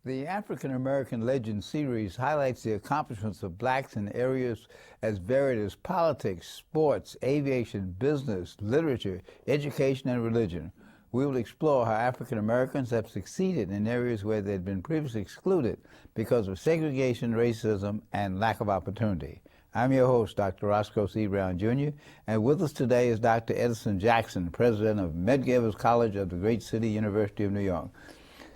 The African American Legend series highlights the accomplishments of blacks in areas as varied as politics, sports, aviation, business, literature, education, and religion. We will explore how African Americans have succeeded in areas where they had been previously excluded because of segregation, racism, and lack of opportunity. I'm your host, Dr. Roscoe C. Brown, Jr., and with us today is Dr. Edison Jackson, president of Medgar Evers College of the great city University of New York.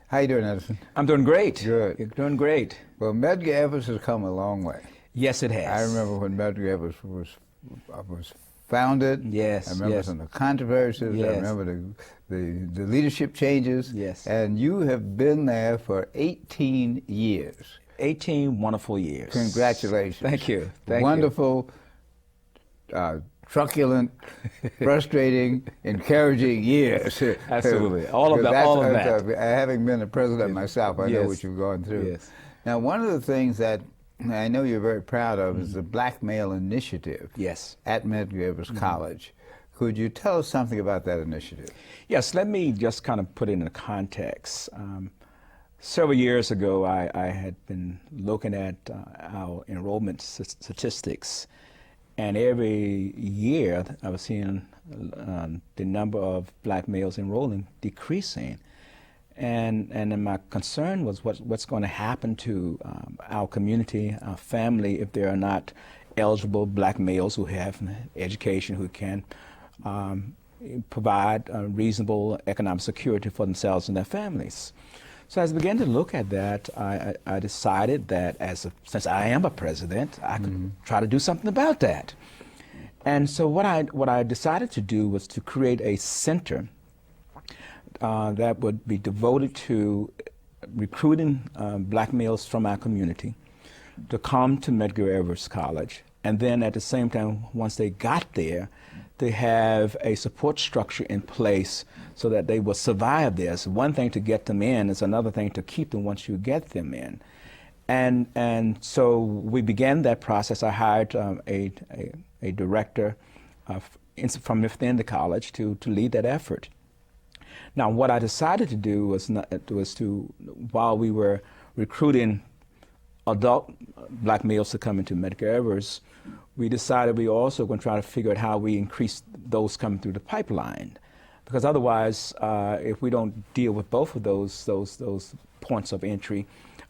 How you doing, Edison? I'm doing great. Good. You're doing great. Well, Medgar Evers has come a long way. Yes, it has. I remember when Medgar Evers was founded. Yes. I remember some of the controversies. Yes. I remember the leadership changes. Yes. And you have been there for 18 years. 18 wonderful years. Congratulations. Thank you. Wonderful, truculent, frustrating, encouraging years. Absolutely. All of that. Having been a president myself, I know Yes. what you've gone through. Yes. Now, one of the things that I know you're very proud of is the Black Male Initiative. Yes. At Medgar Evers College. Could you tell us something about that initiative? Yes, let me just kind of put it in a context. Several years ago, I had been looking at our enrollment statistics, and every year I was seeing the number of black males enrolling decreasing. And then my concern was what's going to happen to our community, our family, if there are not eligible black males who have education, who can provide reasonable economic security for themselves and their families. So as I began to look at that, I decided that since I am a president, I could try to do something about that. And so what I decided to do was to create a center that would be devoted to recruiting black males from our community to come to Medgar Evers College, and then at the same time, once they got there, to have a support structure in place so that they will survive this. One thing to get them in, is another thing to keep them once you get them in. And so we began that process. I hired a director from within the college to lead that effort. Now, what I decided to do was while we were recruiting adult black males to come into Medgar Evers, we decided we also going to try to figure out how we increase those coming through the pipeline, because otherwise, if we don't deal with both of those points of entry,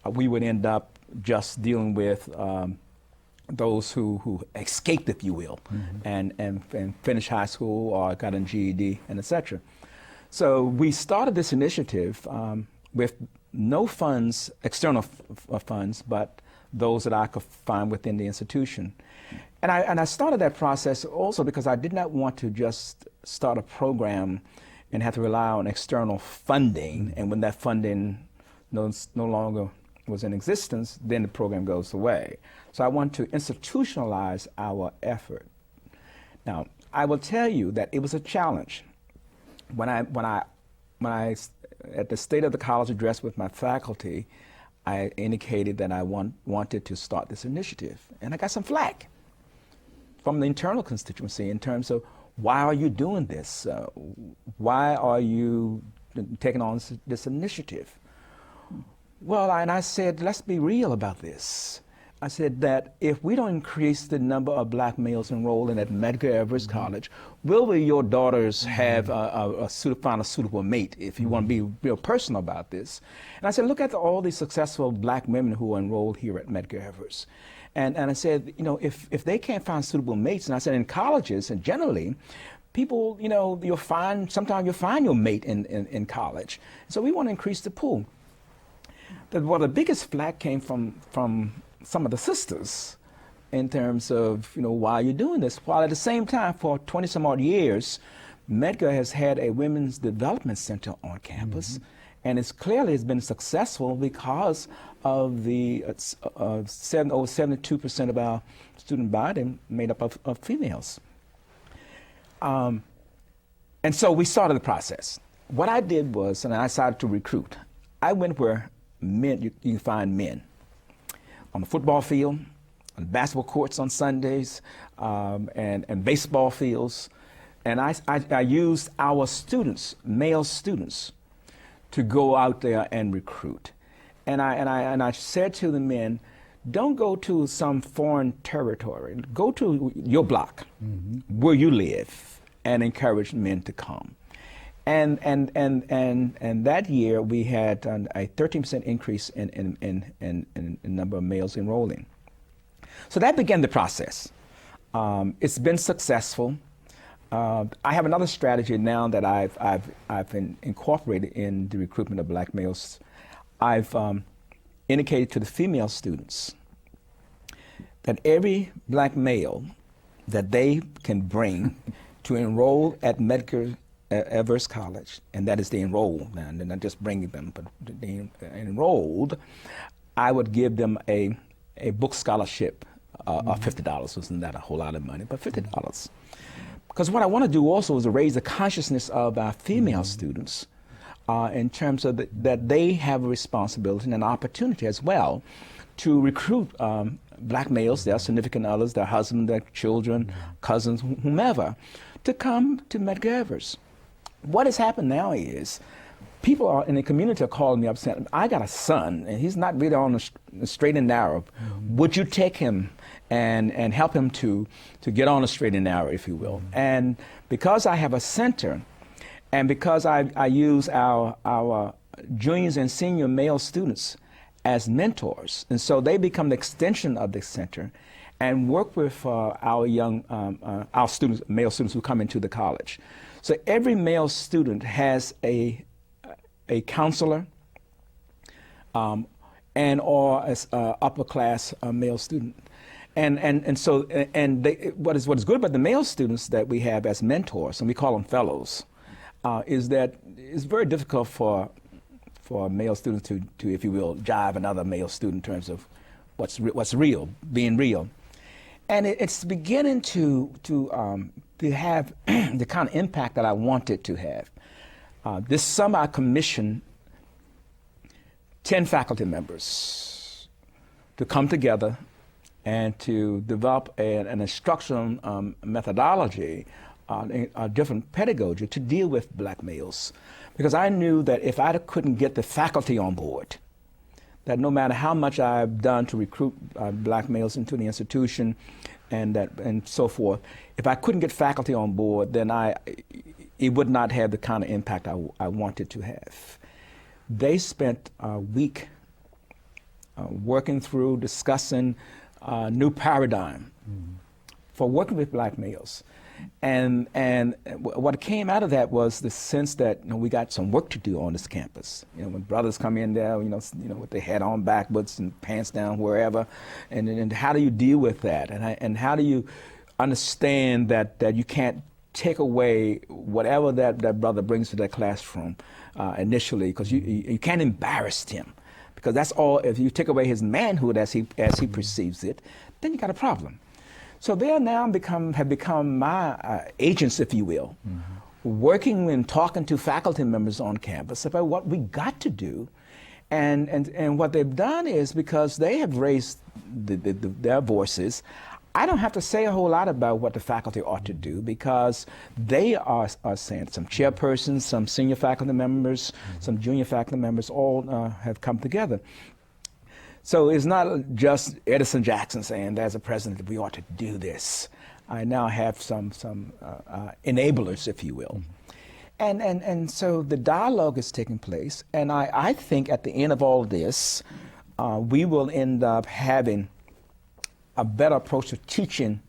we would end up just dealing with those who escaped, if you will, and finished high school or got a GED and etc. So we started this initiative with no funds, external funds, but those that I could find within the institution. And I started that process also because I did not want to just start a program and have to rely on external funding, and when that funding no longer was in existence, then the program goes away. So I want to institutionalize our effort. Now, I will tell you that it was a challenge. When I at the State of the College address with my faculty, I indicated that I wanted to start this initiative, and I got some flack from the internal constituency in terms of, why are you doing this? Why are you taking on this initiative? Well, and I said, let's be real about this. I said that if we don't increase the number of black males enrolling at Medgar Evers College, will your daughters have find a suitable mate, if you want to be real personal about this? And I said, look at all these successful black women who are enrolled here at Medgar Evers. And I said, if they can't find suitable mates, and I said in colleges and generally, people, sometimes you'll find your mate in college. So we want to increase the pool. The biggest flack came from some of the sisters in terms of, why are you doing this? While at the same time, for 20 some odd years, Medgar has had a women's development center on campus. And it's clearly has been successful because of the 72% of our student body made up of females. And so we started the process. What I did was, and I decided to recruit. I went where men, you can find men. On the football field, on basketball courts on Sundays, and baseball fields. And I used our students, male students, to go out there and recruit. And I said to the men, don't go to some foreign territory. Go to your block, where you live, and encourage men to come. And that year we had a 13% increase in number of males enrolling. So that began the process. It's been successful. I have another strategy now that I've incorporated in the recruitment of black males. I've indicated to the female students that every black male that they can bring to enroll at Medgar Evers College, and that is they enroll, now, they're not just bringing them, but they enrolled, I would give them a book scholarship of $50. Wasn't that a whole lot of money, but $50. Because what I want to do also is to raise the consciousness of our female students in terms of that they have a responsibility and an opportunity as well to recruit black males, their significant others, their husbands, their children, cousins, whomever, to come to Medgar Evers. What has happened now is people in the community are calling me up saying, I got a son and he's not really on the straight and narrow. Would you take him and help him to get on the straight and narrow, if you will? And because I have a center, and because I use our juniors and senior male students as mentors, and so they become the extension of the center and work with our young, our students, male students who come into the college. So every male student has a counselor and or an upper class male student. And so what is good about the male students that we have as mentors, and we call them fellows, is that it's very difficult for male students to, if you will, jive another male student in terms of what's real, being real. And it's beginning to have the kind of impact that I want it to have. This summer I commissioned 10 faculty members to come together and to develop an instructional methodology, a different pedagogy to deal with black males. Because I knew that if I couldn't get the faculty on board, that no matter how much I've done to recruit black males into the institution and so forth, if I couldn't get faculty on board, then it would not have the kind of impact I wanted to have. They spent a week working through, discussing a new paradigm for working with black males. And what came out of that was the sense that we got some work to do on this campus. When brothers come in there, with their head on backwards and pants down wherever, and how do you deal with that? And how do you understand that you can't take away whatever that brother brings to that classroom initially, because you can't embarrass him, because that's all. If you take away his manhood as he perceives it, then you got a problem. So they now have become my agents, if you will, working and talking to faculty members on campus about what we got to do. And what they've done is, because they have raised their voices, I don't have to say a whole lot about what the faculty ought to do, because they are saying, some chairpersons, some senior faculty members, some junior faculty members, all have come together. So it's not just Edison Jackson saying, as a president, we ought to do this. I now have some enablers, if you will. And so the dialogue is taking place, and I think at the end of all this, we will end up having a better approach to teaching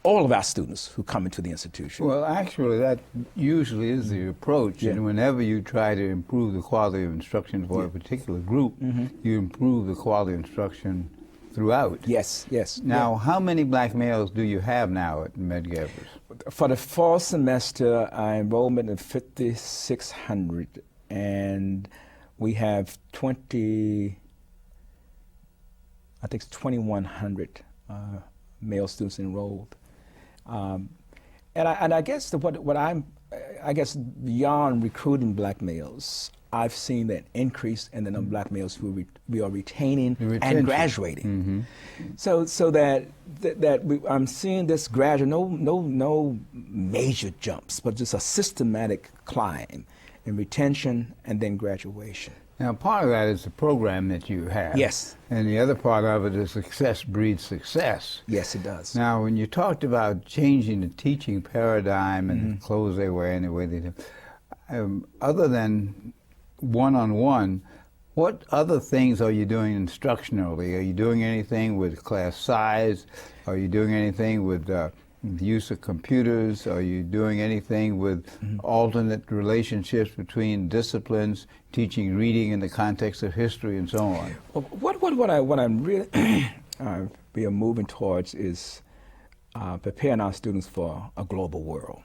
all of our students who come into the institution. Well, actually, that usually is the approach. And whenever you try to improve the quality of instruction for a particular group, you improve the quality of instruction throughout. Yes. Now, how many black males do you have now at Medgar Evers? For the fall semester, our enrollment is 5,600, and we have 2,100 male students enrolled. And I guess I guess beyond recruiting black males, I've seen that increase in the number of black males who we are retaining and graduating. So that I'm seeing this gradual, no major jumps, but just a systematic climb and retention, and then graduation. Now, part of that is the program that you have. Yes. And the other part of it is success breeds success. Yes, it does. Now, when you talked about changing the teaching paradigm and the clothes they wear and the way they do, other than one-on-one, what other things are you doing instructionally? Are you doing anything with class size? Are you doing anything with the use of computers? Are you doing anything with alternate relationships between disciplines, teaching reading in the context of history and so on? Well, what I'm really we are moving towards is preparing our students for a global world,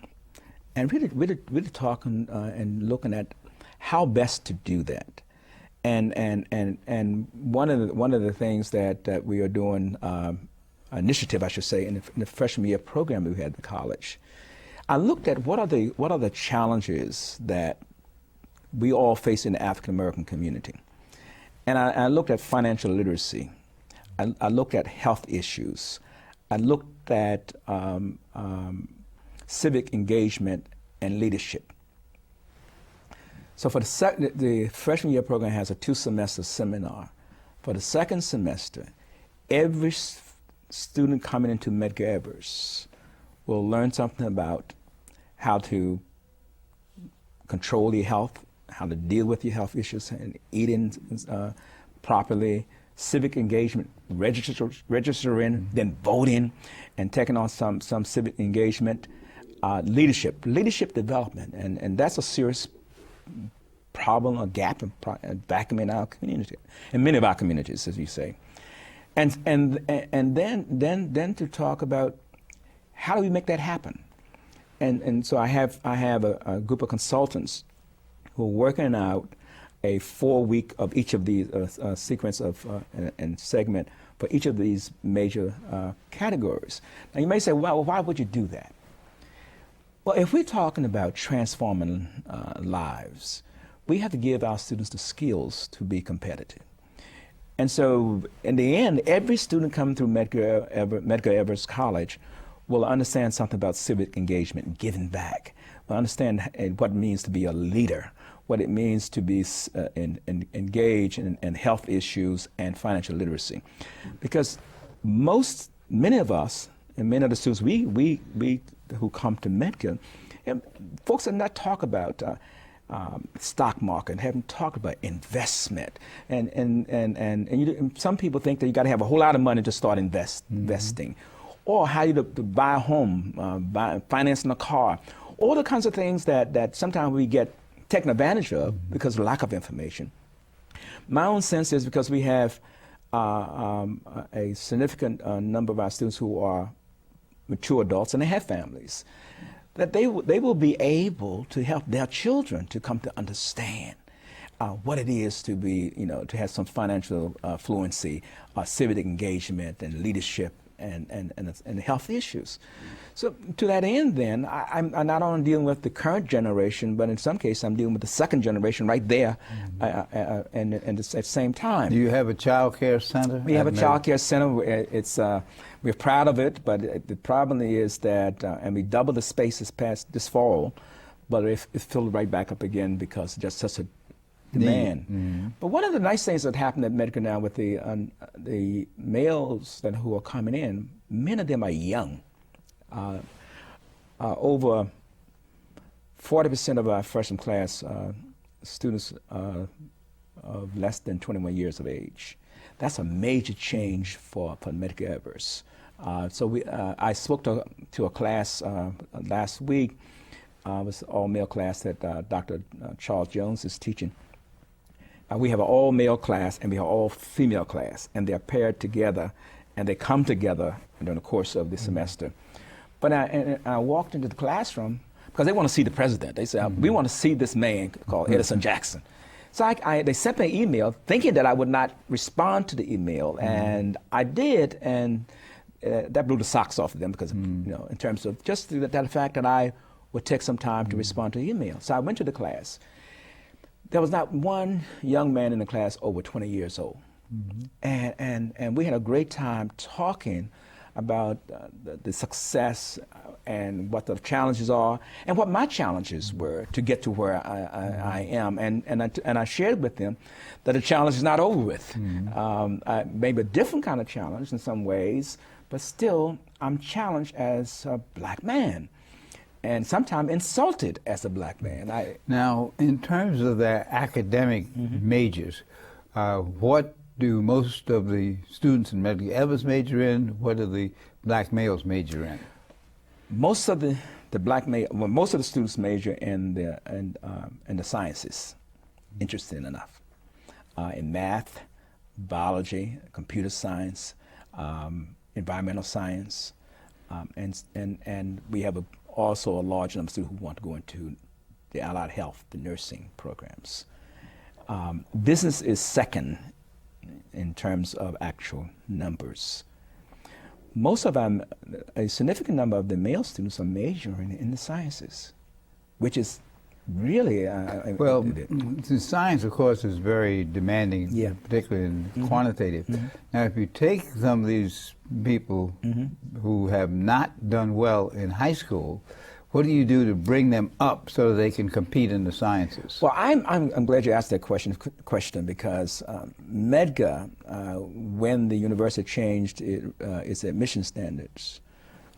and really talking and looking at how best to do that. And one of the things that we are doing, initiative I should say, in the freshman year program we had at the college, I looked at what are the challenges that we all face in the African American community, and I looked at financial literacy, I looked at health issues, I looked at civic engagement and leadership. So for the freshman year program has a 2-semester seminar. For the second semester, every student coming into Medgar Evers will learn something about how to control your health, how to deal with your health issues, and eating properly, civic engagement, registering, then voting, and taking on some civic engagement, leadership development, and that's a serious problem, a gap, a vacuum in our community, in many of our communities, as you say, and then to talk about how do we make that happen, and so I have a group of consultants who are working out a 4-week of each of these sequence of and segment for each of these major categories. Now you may say, well, why would you do that? Well, if we're talking about transforming lives, we have to give our students the skills to be competitive. And so, in the end, every student coming through Medgar Evers College will understand something about civic engagement, giving back, will understand what it means to be a leader, what it means to be engaged in health issues and financial literacy. Because many of us, and many of the students we who come to Medgar, folks have not talked about stock market, haven't talked about investment, and some people think that you got to have a whole lot of money to start investing, or how you to buy a home, financing a car, all the kinds of things that sometimes we get taken advantage of because of lack of information. My own sense is because we have a significant number of our students who are mature adults and they have families, that they will be able to help their children to come to understand what it is to be, to have some financial fluency, civic engagement and leadership and health issues. So to that end then, I'm not only dealing with the current generation, but in some cases I'm dealing with the second generation right there and at the same time. Do you have a child care center? We have a child care center. It's, we're proud of it, but the problem is that, and we doubled the space this fall, but it's filled right back up again because just such a demand. But one of the nice things that happened at Medgar now with the males who are coming in, many of them are young. Over 40% of our freshman class students of less than 21 years of age. That's a major change for Medgar Evers. So I spoke to a class last week. It was an all-male class that Dr. Charles Jones is teaching. We have an all-male class and we have an all-female class, and they're paired together and they come together during the course of the semester. But I walked into the classroom because they want to see the president. They said, we want to see this man called Edison Jackson. So they sent me an email thinking that I would not respond to the email, and I did, and that blew the socks off of them because, in terms of just that fact that I would take some time to respond to the email. So I went to the class. There was not one young man in the class over 20 years old. And we had a great time talking about the success and what the challenges are, and what my challenges were to get to where I am. And I shared with them that the challenge is not over with. Maybe a different kind of challenge in some ways, but still I'm challenged as a black man, and sometimes insulted as a black man. Now, in terms of their academic majors, what do most of the students in Medgar Evers major in? What do the black males major in? Most of most of the students major in the sciences, interesting enough, in math, biology, computer science, environmental science, and we have also a large number of students who want to go into the allied health, the nursing programs. Business is second in terms of actual numbers. Most of a significant number of the male students are majoring in the sciences, which is really well, the science, of course, is very demanding, particularly in quantitative. Now, if you take some of these people who have not done well in high school, what do you do to bring them up so that they can compete in the sciences? Well, I'm glad you asked that question because Medgar, when the university changed its admission standards,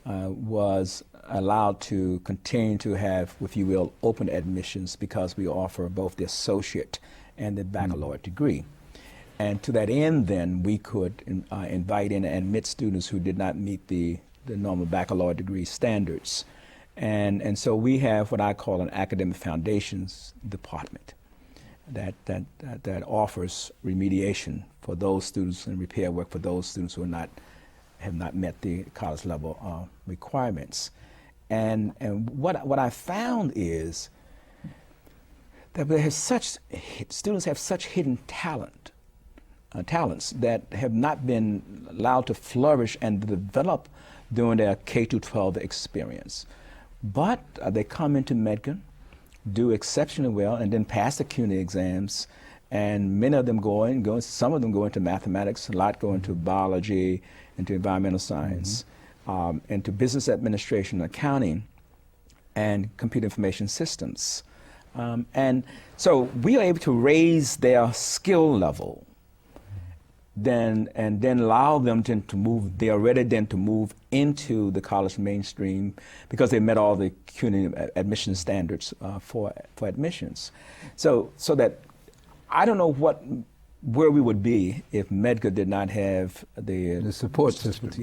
was allowed to continue to have, if you will, open admissions because we offer both the associate and the baccalaureate degree. And to that end, then, we could invite in and admit students who did not meet the normal baccalaureate degree standards. And so we have what I call an academic foundations department that offers remediation for those students and repair work for those students who have not met the college level requirements. And what I found is that students have such hidden talents that have not been allowed to flourish and develop during their K-12 experience. But they come into Medgar, do exceptionally well, and then pass the CUNY exams, and many of them some of them go into mathematics, a lot go into biology, into environmental science, into business administration, accounting, and computer information systems. And so we are able to raise their skill level, then allow them to move. They are ready then to move into the college mainstream because they met all the CUNY admission standards for admissions. So that I don't know where we would be if Medgar did not have the support systems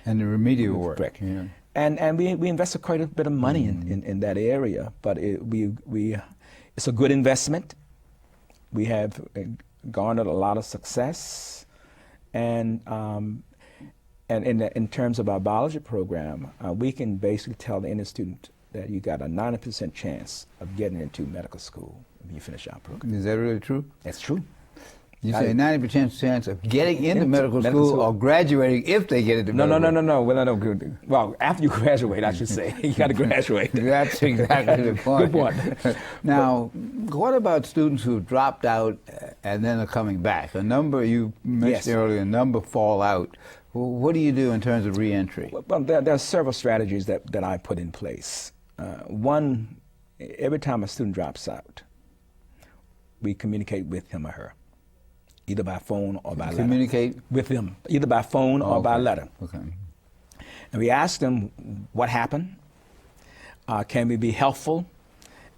and the remedial work. Correct. Yeah. And we invested quite a bit of money in that area, but it's a good investment. We have garnered a lot of success. And in terms of our biology program, we can basically tell any student that you got a 90% chance of getting into medical school when you finish our program. Is that really true? That's true. You say 90% chance of getting into medical school or graduating if they get into medical school? No. Well, after you graduate, I should say. You got to graduate. That's exactly the point. Good point. Now, what about students who dropped out and then are coming back? A number, you mentioned earlier, a number fall out. What do you do in terms of reentry? Well, there are several strategies that I put in place. One, every time a student drops out, we communicate with him or her, either by phone or by letter. Communicate with them, either by phone or by letter. Okay. And we ask them what happened, can we be helpful,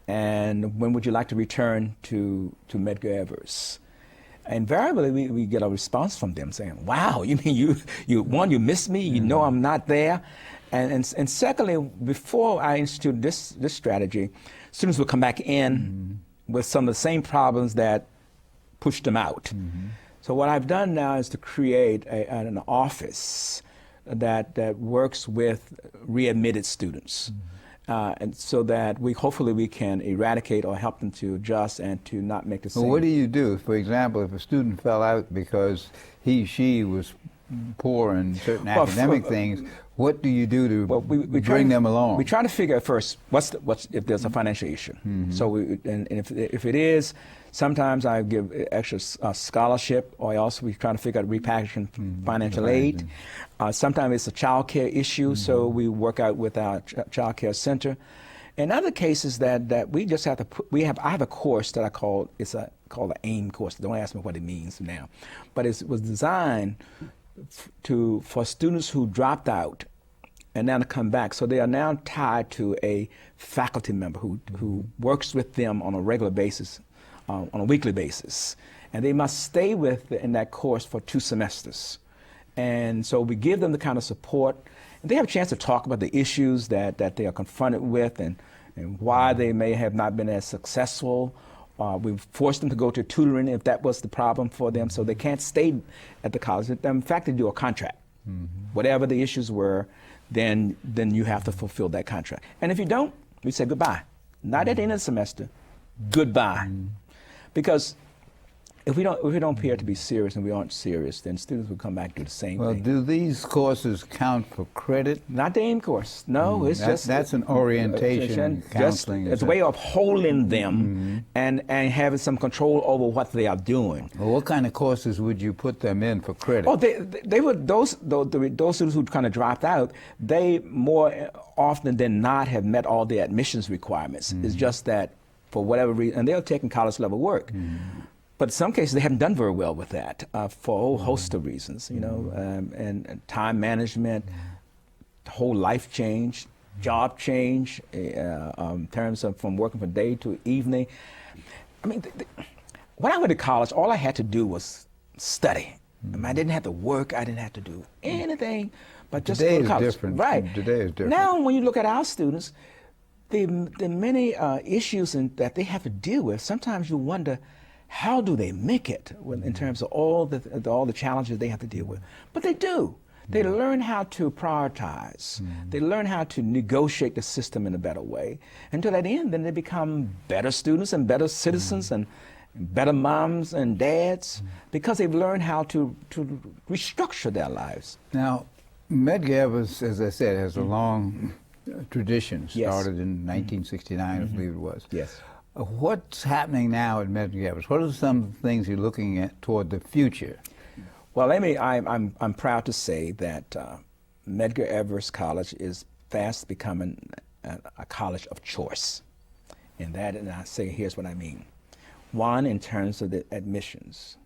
and when would you like to return to Medgar Evers? Invariably, we get a response from them saying, wow, you mean you miss me, you know I'm not there? And secondly, before I instituted this strategy, students would come back in with some of the same problems that pushed them out. So what I've done now is to create an office that works with readmitted students. And so that hopefully we can eradicate or help them to adjust and to not make the same. Well, what do you do? For example, if a student fell out because she was poor in certain academic things, what do you do to we bring them along? We try to figure out first what's if there's a financial issue. So and if it is, sometimes I give extra scholarship, or we try to figure out repackaging financial aid. Sometimes it's a child care issue, so we work out with our child care center. In other cases that we just have to put, I have a course that I call called the AIM course. Don't ask me what it means now, but it was designed for students who dropped out and now to come back. So they are now tied to a faculty member who works with them on a regular basis, on a weekly basis, and they must stay in that course for 2 semesters. And so we give them the kind of support, and they have a chance to talk about the issues that they are confronted with and why they may have not been as successful. We forced them to go to tutoring if that was the problem for them, so they can't stay at the college. In fact, they do a contract. Whatever the issues were, then you have to fulfill that contract. And if you don't, we say goodbye. Not at the end of the semester, goodbye. Because if we don't appear to be serious and we aren't serious, then students will come back and do the same thing. Well, do these courses count for credit? Not the AIM course. No, it's that's an orientation counseling. It's a way of holding them and having some control over what they are doing. Well, what kind of courses would you put them in for credit? Oh, they would those students who kind of dropped out. They more often than not have met all the admissions requirements. It's just that for whatever reason, and they're taking college level work. But in some cases, they haven't done very well with that for a whole host of reasons, and time management, whole life change, job change, in terms of from working from day to evening. I mean, when I went to college, all I had to do was study. I didn't have to work. I didn't have to do anything but just go to college. Today is different. Right. Today is different. Now, when you look at our students, the many issues that they have to deal with, sometimes you wonder, how do they make it in terms of all the challenges they have to deal with? But they do. They learn how to prioritize. They learn how to negotiate the system in a better way. And to that end, then they become better students and better citizens and better moms and dads because they've learned how to restructure their lives. Now, Medgar Evers, as I said, has a long tradition. Started in 1969, I believe it was. Yes. What's happening now at Medgar Evers? What are some things you're looking at toward the future? Well, I'm proud to say that Medgar Evers College is fast becoming a college of choice. And I say, here's what I mean. One, in terms of the admissions,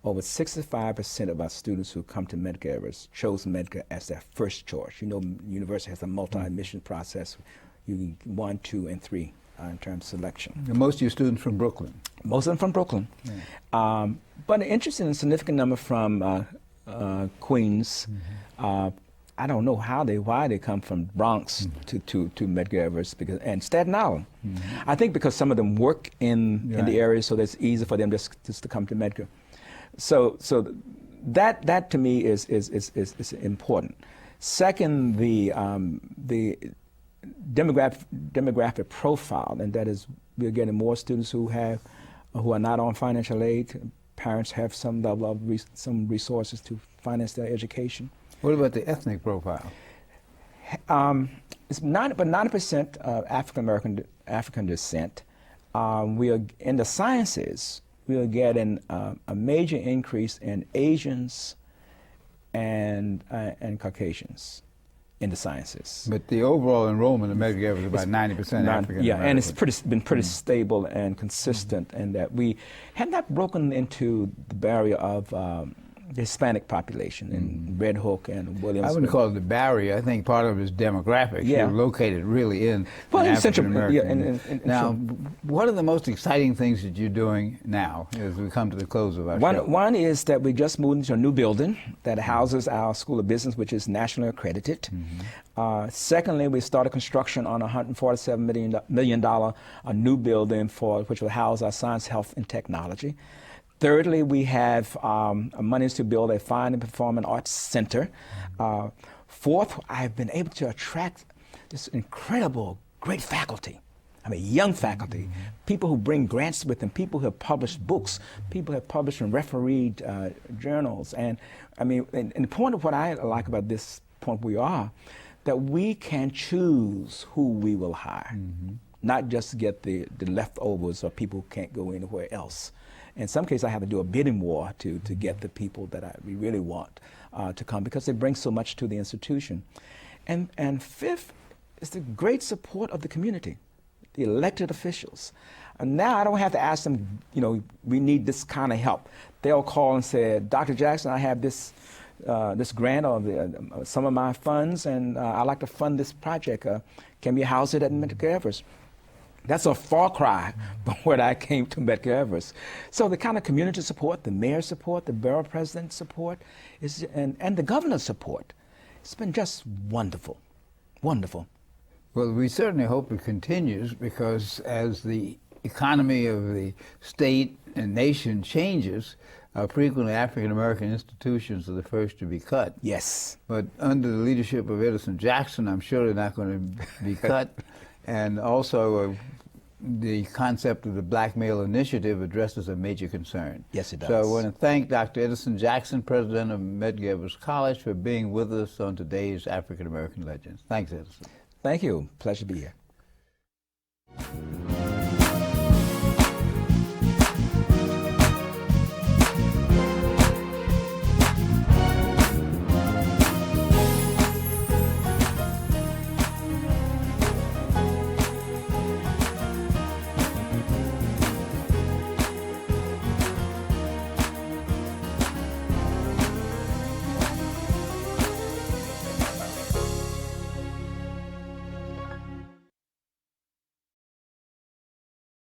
over 65% of our students who come to Medgar Evers chose Medgar as their first choice. You know, the university has a multi-admission process. You can 1, 2, and 3. In terms of selection. And most of your students from Brooklyn? Most of them from Brooklyn. Yeah. But an interesting and significant number from Queens. I don't know why they come from Bronx to Medgar Evers and Staten Island. I think because some of them work in the area, so it's easy for them just to come to Medgar. So that to me is important. Second, the demographic profile, and that is we're getting more students who are not on financial aid. Parents have some level of some resources to finance their education. What about the ethnic profile? It's 90% African descent. We are in the sciences. We are getting a major increase in Asians and Caucasians in the sciences. But the overall enrollment in Medgar Evers is about 90% African American. Yeah, and it's been pretty stable and consistent in that we have not broken into the barrier of the Hispanic population in Red Hook and Williamsburg. I wouldn't call it the barrier. I think part of it is demographics. Yeah. You're located really in in African American. in now, what are the most exciting things that you're doing now as we come to the close of our show? One is that we just moved into a new building that houses our School of Business, which is nationally accredited. Secondly, we started construction on a $147 million a new building which will house our Science, Health, and Technology. Thirdly, we have monies to build a fine and performing arts center. Fourth, I've been able to attract this incredible, great faculty. I mean, young faculty, people who bring grants with them, people who have published books, people who have published and refereed journals. And I mean, and the point of what I like about this point we are, that we can choose who we will hire, not just get the leftovers or people who can't go anywhere else. In some cases, I have to do a bidding war to get the people that we really want to come, because they bring so much to the institution. And fifth is the great support of the community, the elected officials. And now I don't have to ask them, you know, we need this kind of help. They'll call and say, Dr. Jackson, I have this grant or some of my funds, and I'd like to fund this project. Can we house it at Medgar Evers? That's a far cry from where I came to Medgar Evers. So the kind of community support, the mayor's support, the borough president's support, and the governor's support, it's been just wonderful, wonderful. Well, we certainly hope it continues, because as the economy of the state and nation changes, frequently African-American institutions are the first to be cut. Yes. But under the leadership of Edison Jackson, I'm sure they're not going to be cut. And also the concept of the Black Male Initiative addresses a major concern. Yes, it does. So I want to thank Dr. Edison Jackson, president of Medgar Evers College, for being with us on today's African-American Legends. Thanks, Edison. Thank you. Pleasure to be here.